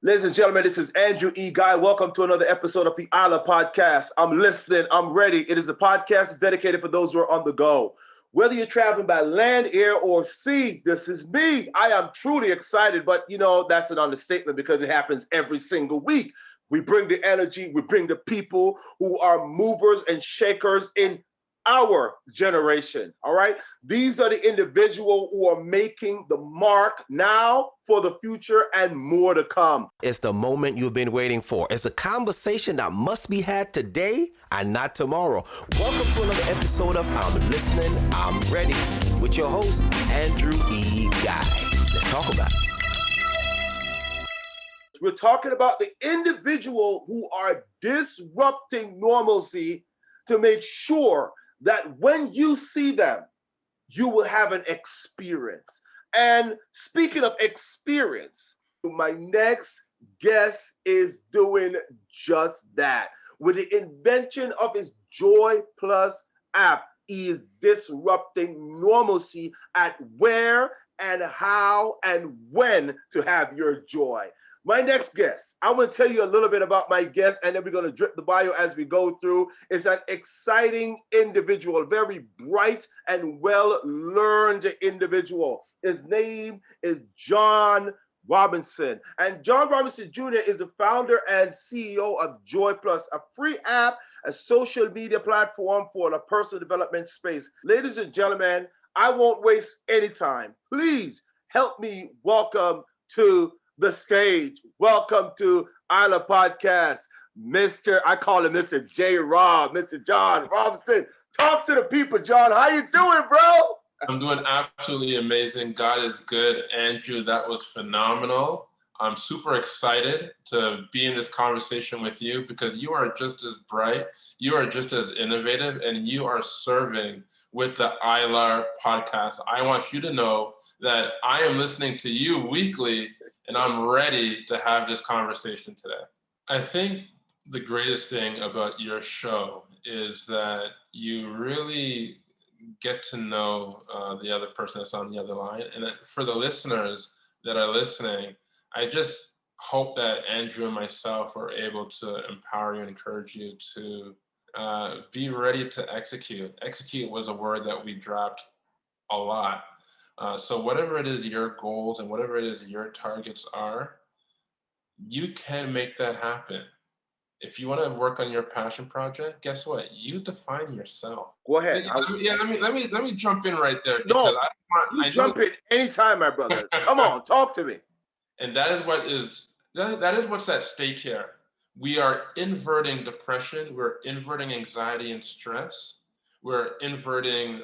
Ladies and gentlemen, this is Andrew E. Guy. Welcome to another episode of the ILIRPODCAST. I'm listening. I'm ready. It is a podcast that's dedicated for those who are on the go. Whether you're traveling by land, air, or sea, this is me. I am truly excited, but that's an understatement because it happens every single week. We bring the energy, we bring the people who are movers and shakers in our generation, all right? These are the individuals who are making the mark now for the future and more to come. It's the moment you've been waiting for. It's a conversation that must be had today and not tomorrow. Welcome to another episode of I'm Listening, I'm Ready with your host, Andrew E. Guy. Let's talk about it. We're talking about the individual who are disrupting normalcy to make sure that when you see them, you will have an experience. And speaking of experience, my next guest is doing just that. With the invention of his JOY+ app, he is disrupting normalcy at where and how and when to have your joy. My next guest, I'm going to tell you a little bit about my guest, and then we're going to drip the bio as we go through. Is an exciting individual, very bright and well-learned individual. His name is John Robinson. And John Robinson Jr. is the founder and CEO of JOY+, a free app, a social media platform for the personal development space. Ladies and gentlemen, I won't waste any time. Please help me welcome to the stage. Welcome to ILIRPODCAST, I call him Mr. J. Rob, Mr. John Robinson. Talk to the people, John. How you doing, bro? I'm doing absolutely amazing. God is good. Andrew, that was phenomenal. I'm super excited to be in this conversation with you because you are just as bright, you are just as innovative, and you are serving with the ILIR podcast. I want you to know that I am listening to you weekly, and I'm ready to have this conversation today. I think the greatest thing about your show is that you really get to know the other person that's on the other line. And that for the listeners that are listening, I just hope that Andrew and myself are able to empower you and encourage you to be ready to execute. Execute was a word that we dropped a lot. So whatever it is your goals and whatever it is your targets are, you can make that happen. If you want to work on your passion project, guess what? You define yourself. Go ahead. Let me jump in right there. No, I jump in anytime, my brother. Come on, talk to me. And that is what's at stake here. We are inverting depression. We're inverting anxiety and stress. We're inverting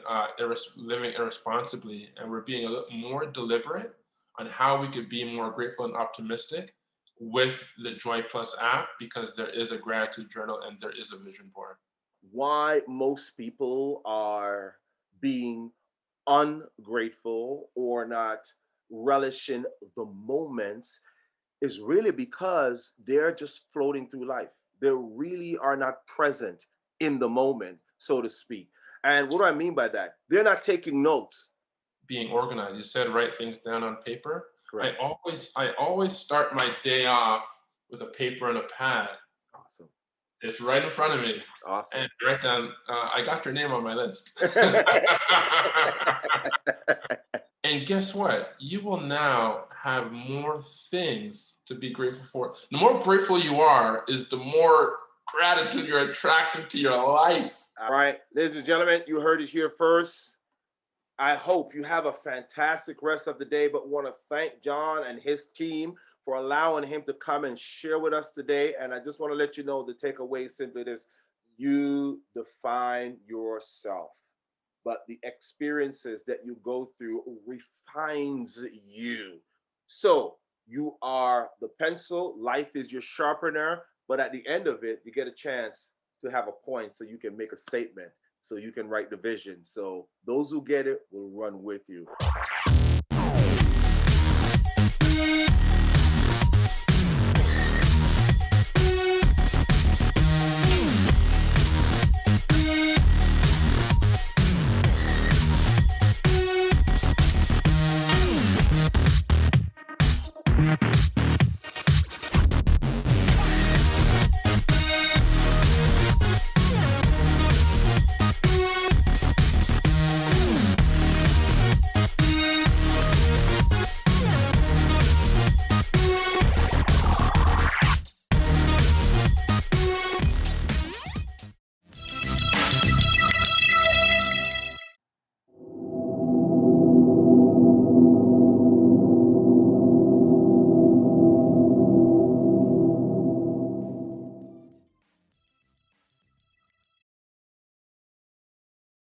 living irresponsibly, and we're being a little more deliberate on how we could be more grateful and optimistic with the JOY+ app, because there is a gratitude journal and there is a vision board. Why most people are being ungrateful or not relishing the moments is really because they're just floating through life. They really are not present in the moment, so to speak. And what do I mean by that? They're not taking notes. Being organized. You said write things down on paper. Correct. I always start my day off with a paper and a pad. Awesome. It's right in front of me. Awesome. And write down, I got your name on my list. And guess what? You will now have more things to be grateful for. The more grateful you are, is the more gratitude you're attracting to your life. All right, ladies and gentlemen, you heard it here first. I hope you have a fantastic rest of the day, but want to thank John and his team for allowing him to come and share with us today. And I just want to let you know the takeaway is simply this: you define yourself, but the experiences that you go through refines you. So you are the pencil, life is your sharpener, but at the end of it, you get a chance to have a point so you can make a statement, so you can write the vision. So those who get it will run with you.